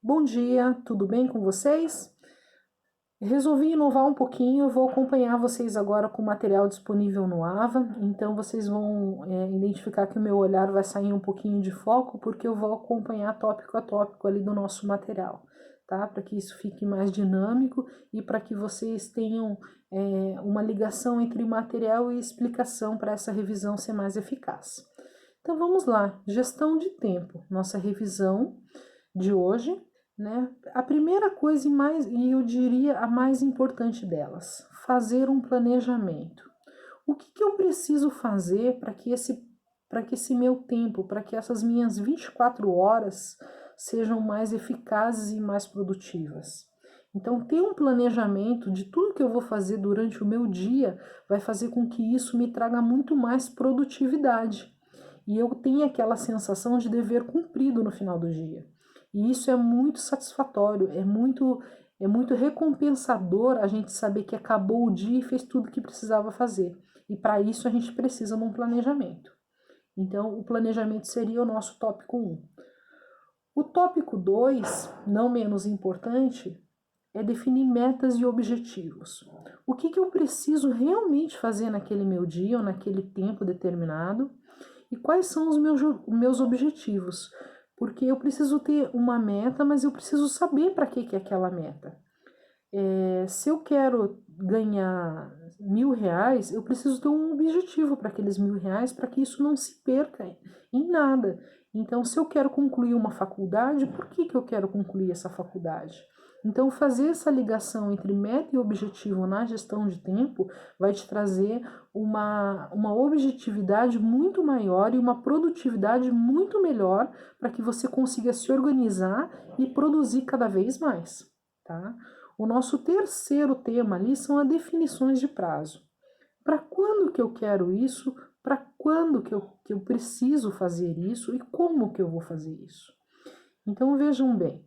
Bom dia, tudo bem com vocês? Resolvi inovar um pouquinho, eu vou acompanhar vocês agora com o material disponível no AVA, então vocês vão identificar que o meu olhar vai sair um pouquinho de foco, porque eu vou acompanhar tópico a tópico ali do nosso material, tá? Para que isso fique mais dinâmico e para que vocês tenham uma ligação entre material e explicação para essa revisão ser mais eficaz. Então vamos lá, gestão de tempo, nossa revisão de hoje, né? A primeira coisa e eu diria a mais importante delas, fazer um planejamento. O que eu preciso fazer para que esse meu tempo, para que essas minhas 24 horas sejam mais eficazes e mais produtivas? Então, ter um planejamento de tudo que eu vou fazer durante o meu dia vai fazer com que isso me traga muito mais produtividade. E eu tenha aquela sensação de dever cumprido no final do dia. E isso é muito satisfatório, é muito recompensador a gente saber que acabou o dia e fez tudo o que precisava fazer. E para isso a gente precisa de um planejamento. Então, o planejamento seria o nosso tópico 1. O tópico 2, não menos importante, é definir metas e objetivos. O que eu preciso realmente fazer naquele meu dia ou naquele tempo determinado e quais são os meus objetivos. Porque eu preciso ter uma meta, mas eu preciso saber para que é aquela meta. Se eu quero ganhar R$ 1.000, eu preciso ter um objetivo para aqueles R$ 1.000, para que isso não se perca em nada. Então, se eu quero concluir uma faculdade, por que eu quero concluir essa faculdade? Então, fazer essa ligação entre meta e objetivo na gestão de tempo vai te trazer uma objetividade muito maior e uma produtividade muito melhor para que você consiga se organizar e produzir cada vez mais, tá? O nosso terceiro tema ali são as definições de prazo. Para quando que eu quero isso? Para quando que eu preciso fazer isso? E como que eu vou fazer isso? Então vejam bem,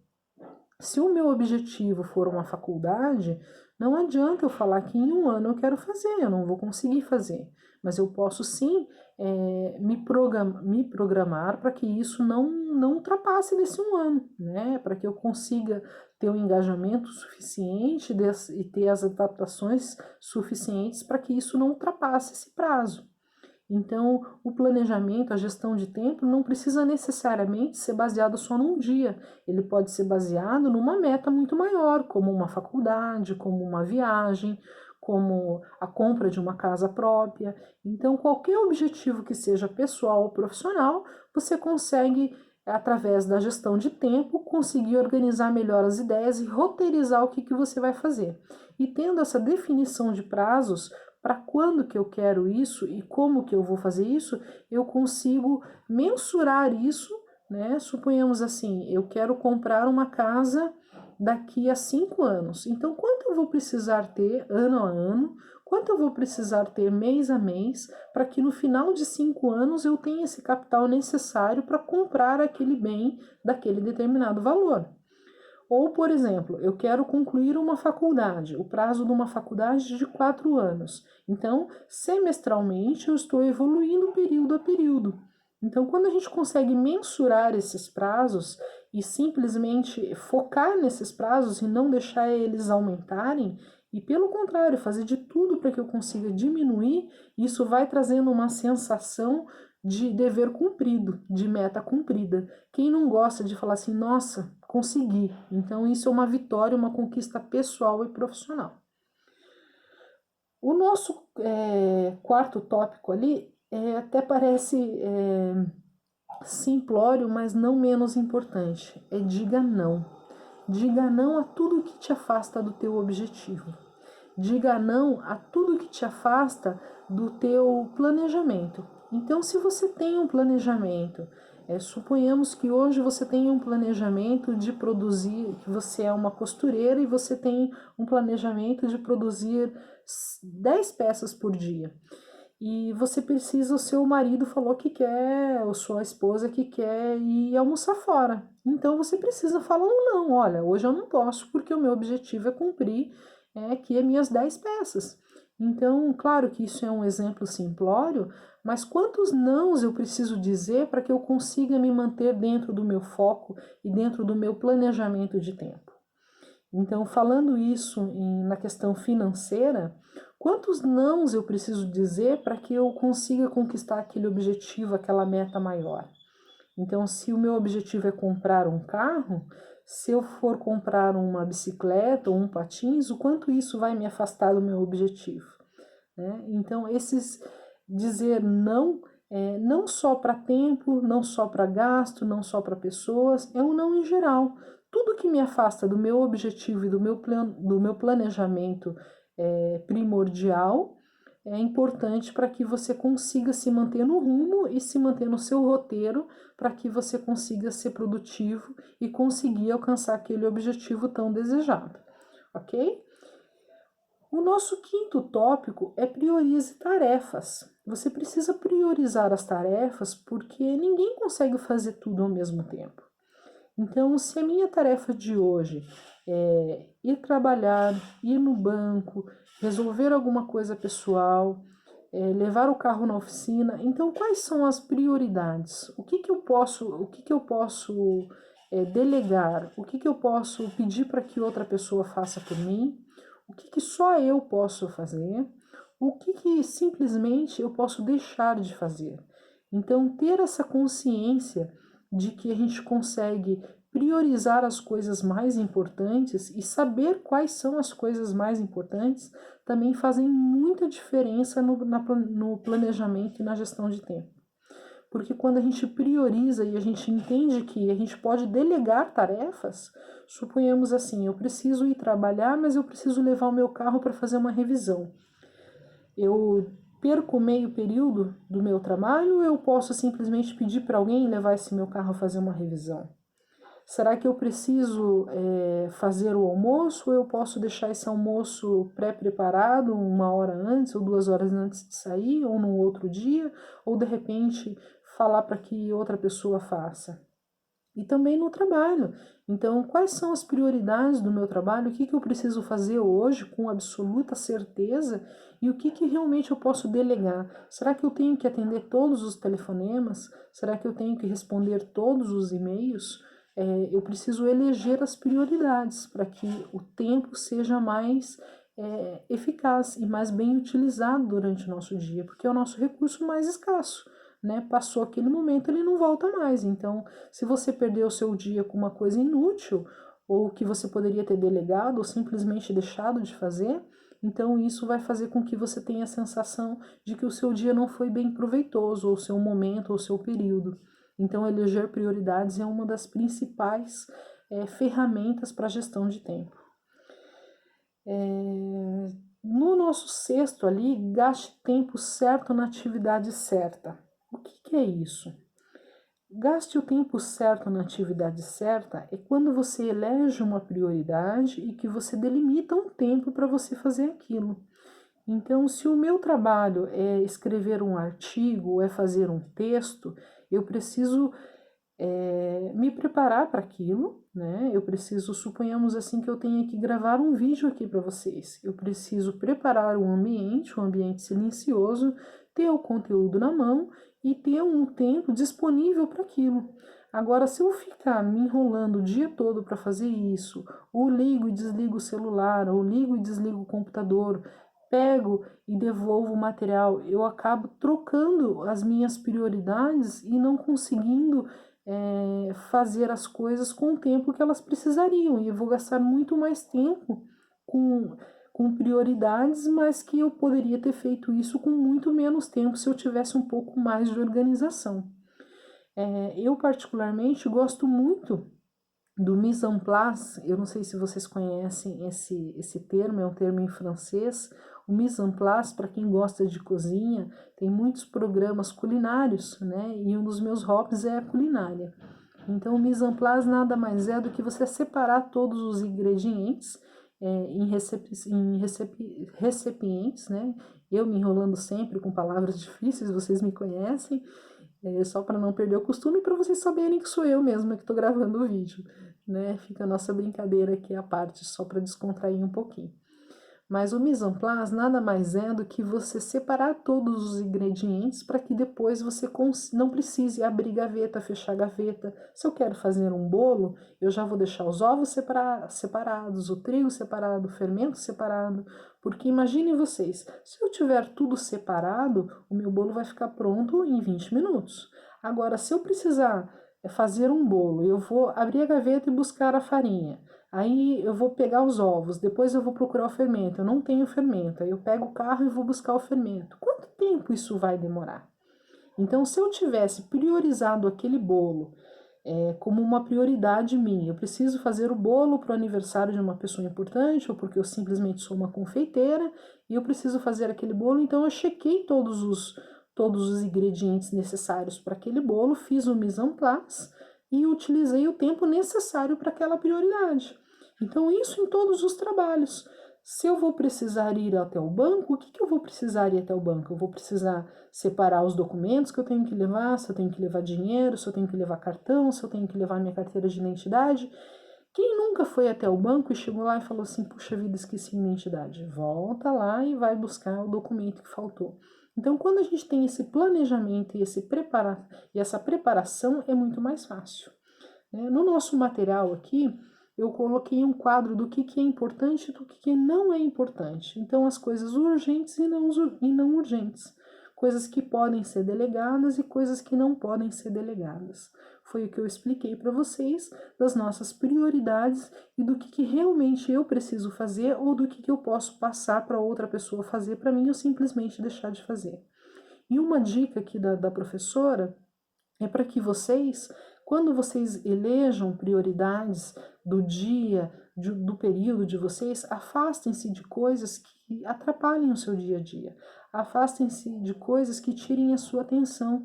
se o meu objetivo for uma faculdade, não adianta eu falar que em um ano eu quero fazer, eu não vou conseguir fazer. Mas eu posso sim me programar para que isso não ultrapasse nesse um ano, né? Para que eu consiga ter um engajamento suficiente e ter as adaptações suficientes para que isso não ultrapasse esse prazo. Então, o planejamento, a gestão de tempo não precisa necessariamente ser baseado só num dia. Ele pode ser baseado numa meta muito maior, como uma faculdade, como uma viagem, como a compra de uma casa própria. Então, qualquer objetivo que seja pessoal ou profissional, você consegue, através da gestão de tempo, conseguir organizar melhor as ideias e roteirizar o que você vai fazer. E tendo essa definição de prazos, para quando que eu quero isso e como que eu vou fazer isso, eu consigo mensurar isso, né? Suponhamos assim, eu quero comprar uma casa daqui a 5 anos. Então, quanto eu vou precisar ter ano a ano? Quanto eu vou precisar ter mês a mês para que no final de 5 anos eu tenha esse capital necessário para comprar aquele bem daquele determinado valor? Ou, por exemplo, eu quero concluir uma faculdade, o prazo de uma faculdade de 4 anos. Então, semestralmente, eu estou evoluindo período a período. Então, quando a gente consegue mensurar esses prazos e simplesmente focar nesses prazos e não deixar eles aumentarem, e pelo contrário, fazer de tudo para que eu consiga diminuir, isso vai trazendo uma sensação de dever cumprido, de meta cumprida. Quem não gosta de falar assim, nossa, consegui? Então, isso é uma vitória, uma conquista pessoal e profissional. O nosso quarto tópico ali até parece simplório, mas não menos importante. É diga não. Diga não a tudo que te afasta do teu objetivo. Diga não a tudo que te afasta do teu planejamento. Então, se você tem um planejamento, suponhamos que hoje você tem um planejamento de produzir, que você é uma costureira e você tem um planejamento de produzir 10 peças por dia. E você precisa, o seu marido falou que quer, ou sua esposa que quer ir almoçar fora. Então você precisa falar um não, olha, hoje eu não posso porque o meu objetivo é cumprir aqui as minhas 10 peças. Então, claro que isso é um exemplo simplório, mas quantos nãos eu preciso dizer para que eu consiga me manter dentro do meu foco e dentro do meu planejamento de tempo? Então, falando isso na questão financeira, quantos nãos eu preciso dizer para que eu consiga conquistar aquele objetivo, aquela meta maior? Então, se o meu objetivo é comprar um carro, se eu for comprar uma bicicleta ou um patins, o quanto isso vai me afastar do meu objetivo, né? Então, esses dizer não, não só para tempo, não só para gasto, não só para pessoas, é um não em geral. Tudo que me afasta do meu objetivo e do meu planejamento primordial é importante para que você consiga se manter no rumo e se manter no seu roteiro para que você consiga ser produtivo e conseguir alcançar aquele objetivo tão desejado, ok? O nosso quinto tópico é priorize tarefas. Você precisa priorizar as tarefas porque ninguém consegue fazer tudo ao mesmo tempo. Então, se a minha tarefa de hoje é ir trabalhar, ir no banco, resolver alguma coisa pessoal, levar o carro na oficina, então quais são as prioridades? O que eu posso delegar? O que eu posso pedir para que outra pessoa faça por mim? O que só eu posso fazer? O que simplesmente eu posso deixar de fazer? Então, ter essa consciência de que a gente consegue priorizar as coisas mais importantes e saber quais são as coisas mais importantes também fazem muita diferença no planejamento e na gestão de tempo. Porque quando a gente prioriza e a gente entende que a gente pode delegar tarefas, suponhamos assim, eu preciso ir trabalhar, mas eu preciso levar o meu carro para fazer uma revisão. Eu perco meio período do meu trabalho ou eu posso simplesmente pedir para alguém levar esse meu carro a fazer uma revisão? Será que eu preciso fazer o almoço ou eu posso deixar esse almoço pré-preparado 1 hora antes ou 2 horas antes de sair ou num outro dia ou de repente falar para que outra pessoa faça? E também no trabalho. Então, quais são as prioridades do meu trabalho? O que eu preciso fazer hoje com absoluta certeza e o que realmente eu posso delegar? Será que eu tenho que atender todos os telefonemas? Será que eu tenho que responder todos os e-mails? Eu preciso eleger as prioridades para que o tempo seja mais eficaz e mais bem utilizado durante o nosso dia, porque é o nosso recurso mais escasso. Né? Passou aquele momento, ele não volta mais. Então, se você perdeu o seu dia com uma coisa inútil, ou que você poderia ter delegado, ou simplesmente deixado de fazer, então isso vai fazer com que você tenha a sensação de que o seu dia não foi bem proveitoso, ou o seu momento, ou o seu período. Então, eleger prioridades é uma das principais ferramentas para a gestão de tempo. No nosso sexto ali, gaste tempo certo na atividade certa. O que é isso? Gaste o tempo certo na atividade certa é quando você elege uma prioridade e que você delimita um tempo para você fazer aquilo. Então, se o meu trabalho é escrever um artigo ou é fazer um texto, eu preciso me preparar para aquilo, né? Eu preciso, suponhamos assim, que eu tenha que gravar um vídeo aqui para vocês. Eu preciso preparar um ambiente silencioso, ter o conteúdo na mão e ter um tempo disponível para aquilo. Agora, se eu ficar me enrolando o dia todo para fazer isso, ou ligo e desligo o celular, ou ligo e desligo o computador, pego e devolvo o material, eu acabo trocando as minhas prioridades e não conseguindo fazer as coisas com o tempo que elas precisariam. E eu vou gastar muito mais tempo com prioridades, mas que eu poderia ter feito isso com muito menos tempo se eu tivesse um pouco mais de organização. Eu particularmente gosto muito do mise en place. Eu não sei se vocês conhecem esse termo, é um termo em francês. O mise en place, para quem gosta de cozinha, tem muitos programas culinários, né? E um dos meus hobbies é a culinária. Então, o mise en place nada mais é do que você separar todos os ingredientes em recipientes, né? Eu me enrolando sempre com palavras difíceis, vocês me conhecem, só para não perder o costume e para vocês saberem que sou eu mesma que estou gravando o vídeo, né? Fica a nossa brincadeira aqui à parte, só para descontrair um pouquinho. Mas o mise en place nada mais é do que você separar todos os ingredientes para que depois você não precise abrir gaveta, fechar gaveta. Se eu quero fazer um bolo, eu já vou deixar os ovos separados, o trigo separado, o fermento separado. Porque imaginem vocês, se eu tiver tudo separado, o meu bolo vai ficar pronto em 20 minutos. Agora, se eu precisar fazer um bolo, eu vou abrir a gaveta e buscar a farinha. Aí eu vou pegar os ovos, depois eu vou procurar o fermento. Eu não tenho fermento, aí eu pego o carro e vou buscar o fermento. Quanto tempo isso vai demorar? Então, se eu tivesse priorizado aquele bolo como uma prioridade minha, eu preciso fazer o bolo para o aniversário de uma pessoa importante, ou porque eu simplesmente sou uma confeiteira e eu preciso fazer aquele bolo, então eu chequei todos os ingredientes necessários para aquele bolo, fiz o mise en place e utilizei o tempo necessário para aquela prioridade. Então, isso em todos os trabalhos. Se eu vou precisar ir até o banco, o que eu vou precisar ir até o banco? Eu vou precisar separar os documentos que eu tenho que levar, se eu tenho que levar dinheiro, se eu tenho que levar cartão, se eu tenho que levar minha carteira de identidade. Quem nunca foi até o banco e chegou lá e falou assim, puxa vida, esqueci a identidade? Volta lá e vai buscar o documento que faltou. Então, quando a gente tem esse planejamento e essa preparação, é muito mais fácil. No nosso material aqui, eu coloquei um quadro do que é importante e do que não é importante. Então, as coisas urgentes e não urgentes. Coisas que podem ser delegadas e coisas que não podem ser delegadas. Foi o que eu expliquei para vocês das nossas prioridades e do que realmente eu preciso fazer ou do que eu posso passar para outra pessoa fazer para mim ou simplesmente deixar de fazer. E uma dica aqui da professora é para que vocês, quando vocês elejam prioridades do dia, do período de vocês, afastem-se de coisas que atrapalhem o seu dia a dia. Afastem-se de coisas que tirem a sua atenção,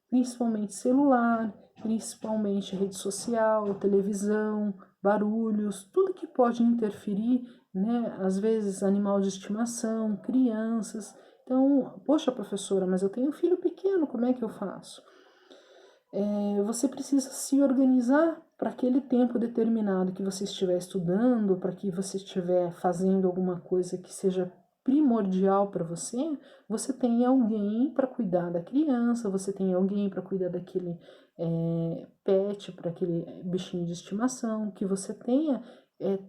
principalmente celular, principalmente rede social, televisão, barulhos, tudo que pode interferir, né? Às vezes animal de estimação, crianças. Então, poxa, professora, mas eu tenho um filho pequeno, como é que eu faço? Você precisa se organizar para aquele tempo determinado que você estiver estudando, para que você estiver fazendo alguma coisa que seja primordial para você, você tem alguém para cuidar da criança, você tem alguém para cuidar daquele pet, para aquele bichinho de estimação, que você tenha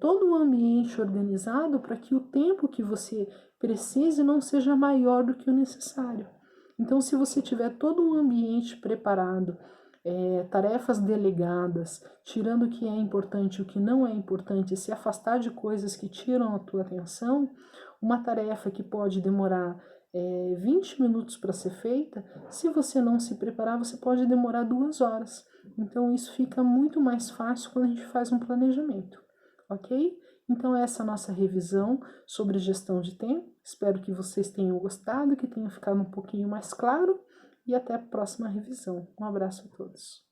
todo o ambiente organizado para que o tempo que você precise não seja maior do que o necessário. Então, se você tiver todo um ambiente preparado, tarefas delegadas, tirando o que é importante e o que não é importante, se afastar de coisas que tiram a tua atenção, uma tarefa que pode demorar 20 minutos para ser feita, se você não se preparar, você pode demorar 2 horas. Então, isso fica muito mais fácil quando a gente faz um planejamento, ok? Então, essa é a nossa revisão sobre gestão de tempo. Espero que vocês tenham gostado, que tenha ficado um pouquinho mais claro e até a próxima revisão. Um abraço a todos.